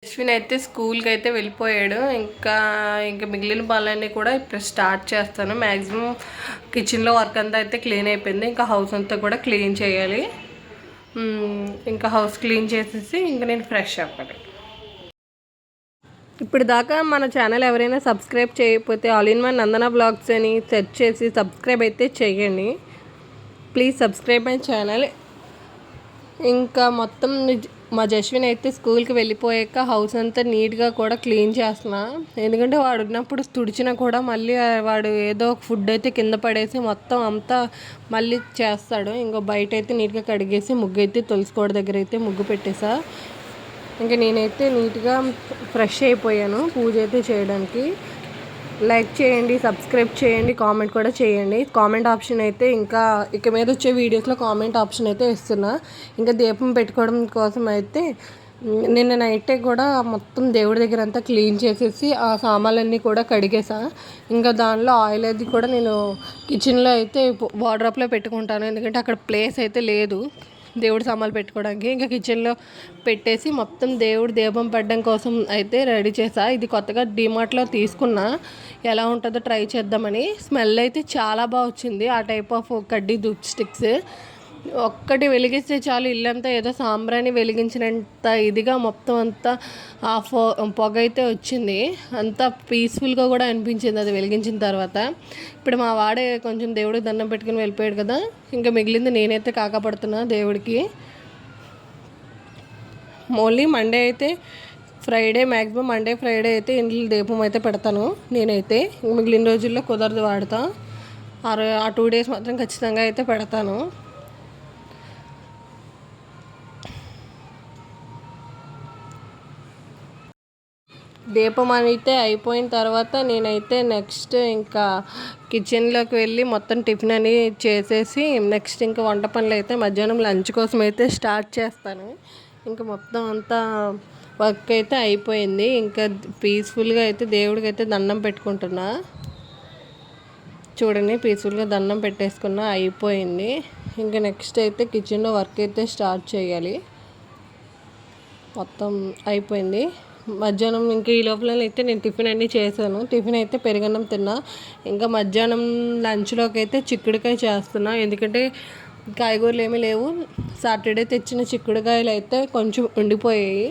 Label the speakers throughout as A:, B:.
A: అశ్విన్ అయితే స్కూల్కి అయితే వెళ్ళిపోయాడు. ఇంకా మిగిలిన పనులన్నీ కూడా ఇప్పుడు స్టార్ట్ చేస్తాను. మ్యాక్సిమం కిచెన్లో వర్క్ అంతా అయితే క్లీన్ అయిపోయింది. ఇంకా హౌస్ అంతా కూడా క్లీన్ చేయాలి. ఇంకా హౌస్ క్లీన్ చేసేసి ఇంకా నేను ఫ్రెష్ అవ్వాలి. ఇప్పుడు దాకా మన ఛానల్ ఎవరైనా సబ్స్క్రైబ్ చేయకపోతే all in one Nandana blogs అని సెర్చ్ చేసి సబ్స్క్రైబ్ అయితే చేయండి. Please subscribe my channel. ఇంకా మొత్తం మా జస్విన్ అయితే స్కూల్కి వెళ్ళిపోయాక హౌస్ అంతా నీట్గా కూడా క్లీన్ చేస్తున్నా. ఎందుకంటే వాడు ఉన్నప్పుడు తుడిచినా కూడా మళ్ళీ వాడు ఏదో ఒక ఫుడ్ అయితే కింద పడేసి మొత్తం అంతా మళ్ళీ చేస్తాడు. ఇంకో బయట అయితే నీట్గా కడిగేసి ముగ్గు అయితే తులసికోట దగ్గర అయితే ముగ్గు పెట్టేసా. ఇంకా నేనైతే నీట్గా ఫ్రెష్ అయిపోయాను పూజ అయితే చేయడానికి. లైక్ చేయండి, సబ్స్క్రైబ్ చేయండి, కామెంట్ కూడా చేయండి. కామెంట్ ఆప్షన్ అయితే ఇంకా ఇక మీద వచ్చే వీడియోస్లో కామెంట్ ఆప్షన్ అయితే ఇస్తున్నా. ఇంకా దీపం పెట్టుకోవడం కోసం అయితే నిన్న నైటే కూడా మొత్తం దేవుడి దగ్గర అంతా క్లీన్ చేసేసి ఆ సామాన్లన్నీ కూడా కడిగేసా. ఇంకా దానిలో ఆయిల్ అది కూడా నేను కిచెన్లో అయితే వార్డ్రోబ్లో పెట్టుకుంటాను. ఎందుకంటే అక్కడ ప్లేస్ అయితే లేదు దేవుడి సామాన్లు పెట్టుకోవడానికి. ఇంకా కిచెన్లో పెట్టేసి మొత్తం దేవుడి దీపం పెట్టడం కోసం అయితే రెడీ చేసా. ఇది కొత్తగా డిమార్ట్లో తీసుకున్నా, ఎలా ఉంటుందో ట్రై చేద్దామని. స్మెల్ అయితే చాలా బాగా వచ్చింది. ఆ టైప్ ఆఫ్ కడ్డీ ధూప్ స్టిక్స్ ఒక్కటి వెలిగిస్తే చాలు ఇల్లంతా ఏదో సాంబ్రాణి వెలిగించినంత ఇదిగా మొత్తం అంతా ఆ పొగ అయితే వచ్చింది. అంతా పీస్ఫుల్గా కూడా అనిపించింది అది వెలిగించిన తర్వాత. ఇప్పుడు మా వాడే కొంచెం దేవుడికి దండం పెట్టుకుని వెళ్ళిపోయాడు కదా, ఇంకా మిగిలింది నేనైతే కాకపడుతున్నా దేవుడికి. ఓన్లీ మండే అయితే ఫ్రైడే, మ్యాక్సిమం మండే ఫ్రైడే అయితే ఇంట్లో దీపం అయితే పెడతాను నేనైతే. మిగిలిన రోజుల్లో కుదరదు, వాడతా. ఆ 2 days మాత్రం ఖచ్చితంగా అయితే పెడతాను. దీపం అయితే అయిపోయిన తర్వాత నేనైతే నెక్స్ట్ ఇంకా కిచెన్లోకి వెళ్ళి మొత్తం టిఫిన్ అని చేసేసి నెక్స్ట్ ఇంకా వంట పనులు అయితే మధ్యాహ్నం లంచ్ కోసం అయితే స్టార్ట్ చేస్తాను. ఇంకా మొత్తం అంతా వర్క్ అయితే అయిపోయింది. ఇంకా పీస్ఫుల్గా అయితే దేవుడికి అయితే దండం పెట్టుకుంటున్నా. చూడండి, పీస్ఫుల్గా దండం పెట్టేసుకున్నా, అయిపోయింది. ఇంకా నెక్స్ట్ అయితే కిచెన్లో వర్క్ అయితే స్టార్ట్ చేయాలి. మొత్తం అయిపోయింది. మధ్యాహ్నం ఇంకా ఈ లోపల అయితే నేను టిఫిన్ అన్నీ చేశాను. టిఫిన్ అయితే పెరుగన్నం తిన్నా. ఇంకా మధ్యాహ్నం లంచ్లోకి అయితే చిక్కుడుకాయ చేస్తున్నా. ఎందుకంటే కాయగూరలు ఏమీ లేవు. సాటర్డే తెచ్చిన చిక్కుడుకాయలు అయితే కొంచెం ఉండిపోయాయి.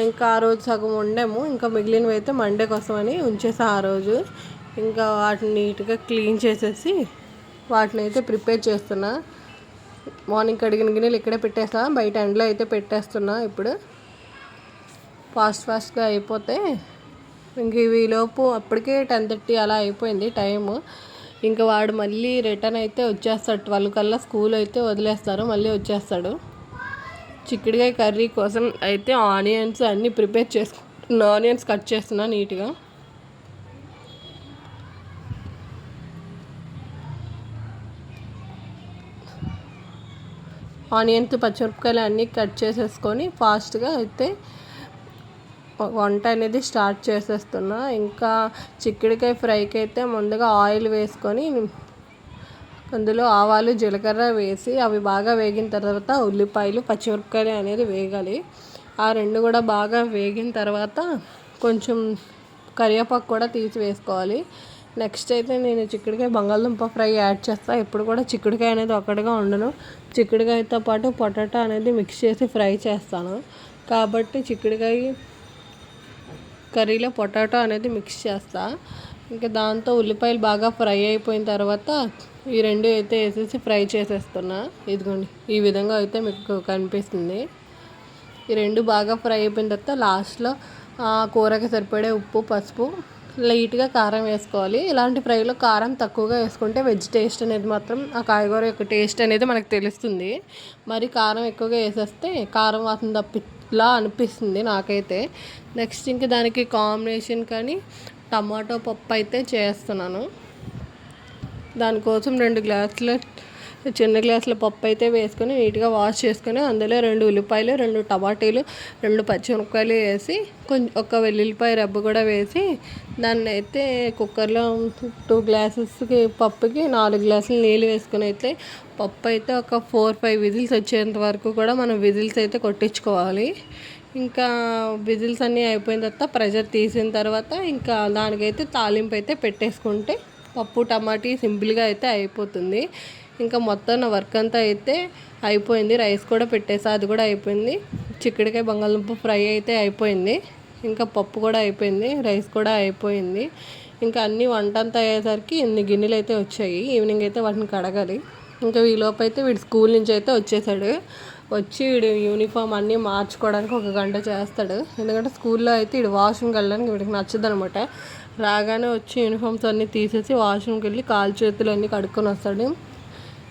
A: ఇంకా ఆ రోజు సగం వండాము. ఇంకా మిగిలినవి అయితే మండే కోసం అని ఉంచేసా ఆ రోజు. ఇంకా వాటిని నీట్గా క్లీన్ చేసేసి వాటిని అయితే ప్రిపేర్ చేస్తున్నా. మార్నింగ్ కడిగిన గిన్నెలు ఇక్కడే పెట్టేసా, బయట ఎండలో అయితే పెట్టేస్తున్నా. ఇప్పుడు ఫాస్ట్గా అయిపోతే ఇంక ఈలోపు అప్పటికే 10:30 అలా అయిపోయింది టైము. ఇంకా వాడు మళ్ళీ రిటర్న్ అయితే వచ్చేస్తాడు. 12 కల్లా స్కూల్ అయితే వదిలేస్తారు, మళ్ళీ వచ్చేస్తాడు. చిక్కుడుకాయ కర్రీ కోసం అయితే ఆనియన్స్ అన్నీ ప్రిపేర్ చేసుకుంటున్నా. ఆనియన్స్ కట్ చేస్తున్నా నీట్గా. ఆనియన్స్, పచ్చిమిరపకాయలు అన్నీ కట్ చేసేసుకొని ఫాస్ట్గా అయితే వంట అనేది స్టార్ట్ చేసేస్తున్నా. ఇంకా చిక్కుడుకాయ ఫ్రైకి అయితే ముందుగా ఆయిల్ వేసుకొని అందులో ఆవాలు, జీలకర్ర వేసి అవి బాగా వేగిన తర్వాత ఉల్లిపాయలు, పచ్చిమిరపకాయలు అనేది వేగాలి. ఆ రెండు కూడా బాగా వేగిన తర్వాత కొంచెం కరివేపాకు కూడా తీసి వేసుకోవాలి. నెక్స్ట్ అయితే నేను చిక్కుడుకాయ బంగాళదుంప ఫ్రై యాడ్ చేస్తాను. ఎప్పుడు కూడా చిక్కుడుకాయ అనేది ఒక్కటిగా ఉండను. చిక్కుడుకాయతో పాటు పొటాటో అనేది మిక్స్ చేసి ఫ్రై చేస్తాను. కాబట్టి చిక్కుడుకాయ కర్రీలో పొటాటో అనేది మిక్స్ చేస్తా. ఇంకా దాంతో ఉల్లిపాయలు బాగా ఫ్రై అయిపోయిన తర్వాత ఈ రెండు అయితే వేసేసి ఫ్రై చేసేస్తున్నా. ఇదిగోండి, ఈ విధంగా అయితే మీకు కనిపిస్తుంది. ఈ రెండు బాగా ఫ్రై అయిపోయిన తర్వాత లాస్ట్లో కూరకి సరిపడే ఉప్పు, పసుపు, లైట్గా కారం వేసుకోవాలి. ఇలాంటి ఫ్రైలో కారం తక్కువగా వేసుకుంటే వెజ్ టేస్ట్ అనేది మాత్రం ఆ కాయగూర యొక్క టేస్ట్ అనేది మనకు తెలుస్తుంది. మరి కారం ఎక్కువగా వేసేస్తే కారం వాసన తప్పిలా అనిపిస్తుంది నాకైతే. నెక్స్ట్ ఇంకా దానికి కాంబినేషన్ కానీ టమాటో పప్పు అయితే చేస్తున్నాను. దానికోసం 2 గ్లాసుల చిన్న గ్లాసుల పప్పు అయితే వేసుకొని నీట్గా వాష్ చేసుకొని అందులో 2 ఉల్లిపాయలు, 2 టమాటీలు, 2 పచ్చిమిరపకాయలు వేసి ఒక వెల్లుల్లిపాయ రబ్బు కూడా వేసి దాన్ని అయితే కుక్కర్లో 2 గ్లాసెస్కి పప్పుకి 4 గ్లాసులు నీళ్ళు వేసుకొని అయితే పప్పు అయితే ఒక 4-5 విజిల్స్ వచ్చేంత వరకు కూడా మనం విజిల్స్ అయితే కొట్టించుకోవాలి. ఇంకా విజిల్స్ అన్నీ అయిపోయిన తర్వాత ప్రెషర్ తీసిన తర్వాత ఇంకా దానికైతే తాలింపు అయితే పెట్టేసుకుంటే పప్పు టమాటీ సింపుల్గా అయితే అయిపోతుంది. ఇంకా మొత్తం నా వర్క్ అంతా అయితే అయిపోయింది. రైస్ కూడా పెట్టేసా, అది కూడా అయిపోయింది. చిక్కుడుకాయ బంగాళదుంప ఫ్రై అయితే అయిపోయింది. ఇంకా పప్పు కూడా అయిపోయింది, రైస్ కూడా అయిపోయింది. ఇంకా అన్నీ వంట అంతా అయ్యేసరికి ఇన్ని గిన్నెలు అయితే వచ్చాయి. ఈవినింగ్ అయితే వాటిని కడగాలి. ఇంకా ఈలోపు అయితే వీడు స్కూల్ నుంచి అయితే వచ్చేసాడు. వచ్చి వీడు యూనిఫామ్ అన్నీ మార్చుకోవడానికి 1 గంట చేస్తాడు. ఎందుకంటే స్కూల్లో అయితే వీడు వాష్రూమ్కి వెళ్ళడానికి వీడికి నచ్చదు అనమాట. రాగానే వచ్చి యూనిఫామ్స్ అన్నీ తీసేసి వాష్రూమ్కి వెళ్ళి కాలు చేతులు అన్నీ కడుక్కొని వస్తాడు.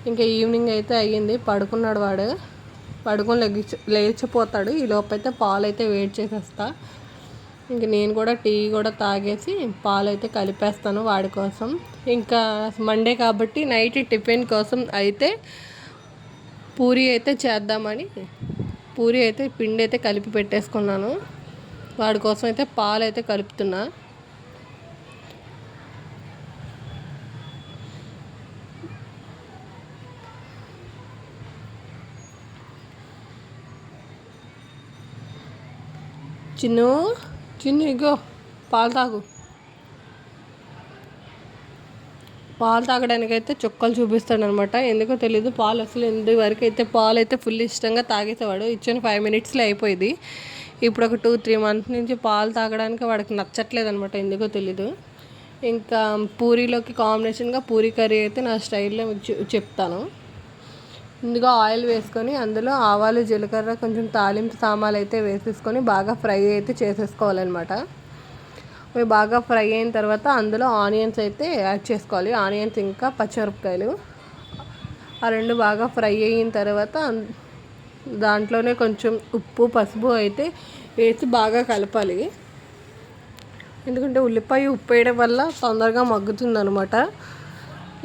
A: ఇంకా ఈవినింగ్ అయితే అయ్యింది. పడుకున్నాడు వాడు. పడుకొని లేచిపోతాడు. ఈ లోపైతే పాలు అయితే వేడి చేసేస్తా. ఇంక నేను కూడా టీ కూడా తాగేసి పాలు అయితే కలిపేస్తాను వాడి కోసం. ఇంకా మండే కాబట్టి నైట్ టిఫిన్ కోసం అయితే పూరి అయితే చేద్దామని పూరి అయితే పిండి అయితే కలిపి పెట్టేసుకున్నాను. వాడి కోసం అయితే పాలు అయితే కలుపుతున్నా. చిన్ను చిన్ను ఇగో పాలు తాగు. పాలు తాగడానికి అయితే చుక్కలు చూపిస్తాడు అనమాట. ఎందుకో తెలీదు, పాలు అసలు ఇంతవరకు అయితే పాలు అయితే ఫుల్ ఇష్టంగా తాగేసేవాడు. ఇచ్చిన 5 మినిట్స్లో అయిపోయింది. ఇప్పుడు ఒక 2-3 మంత్స్ నుంచి పాలు తాగడానికి వాడికి నచ్చట్లేదు అనమాట, ఎందుకో తెలీదు. ఇంకా పూరీలోకి కాంబినేషన్గా పూరీ కర్రీ అయితే నా స్టైల్లో చెప్తాను. ముందుగా ఆయిల్ వేసుకొని అందులో ఆవాలు జీలకర్ర కొంచెం తాలింపు సామాన్లు అయితే వేసేసుకొని బాగా ఫ్రై అయితే చేసేసుకోవాలన్నమాట. అవి బాగా ఫ్రై అయిన తర్వాత అందులో ఆనియన్స్ అయితే యాడ్ చేసుకోవాలి. ఆనియన్స్ ఇంకా పచ్చిమిరపకాయలు ఆ 2 బాగా ఫ్రై అయిన తర్వాత దాంట్లోనే కొంచెం ఉప్పు పసుపు అయితే వేసి బాగా కలపాలి. ఎందుకంటే ఉల్లిపాయ ఉప్పు వేయడం వల్ల తొందరగా మగ్గుతుంది అనమాట.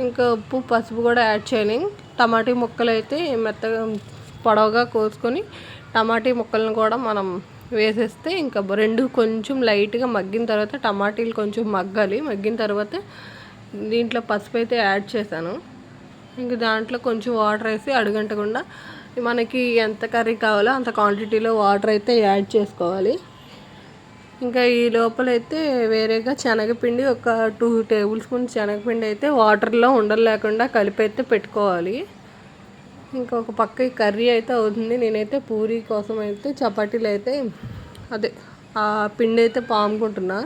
A: ఇంకా ఉప్పు పసుపు కూడా యాడ్ చేయాలి. టమాటీ ముక్కలు అయితే మెత్తగా పొడవుగా కోసుకొని టమాటీ ముక్కలను కూడా మనం వేసేస్తే ఇంకా 2 కొంచెం లైట్గా మగ్గిన తర్వాత టమాటీలు కొంచెం మగ్గాలి. మగ్గిన తర్వాత దీంట్లో పసుపు అయితే యాడ్ చేశాను. ఇంక దాంట్లో కొంచెం వాటర్ వేసి అడుగంటకుండా మనకి ఎంత కర్రీ కావాలో అంత క్వాంటిటీలో వాటర్ అయితే యాడ్ చేసుకోవాలి. ఇంకా ఈ లోపలైతే వేరేగా శనగపిండి ఒక 2 టేబుల్ స్పూన్స్ శనగపిండి అయితే వాటర్లో ఉండలు లేకుండా కలిపి అయితే పెట్టుకోవాలి. ఇంకొక పక్క ఈ కర్రీ అయితే అవుతుంది. నేనైతే పూరీ కోసం అయితే చపాతీలు అయితే ఆ పిండి అయితే పాముకుంటున్నా.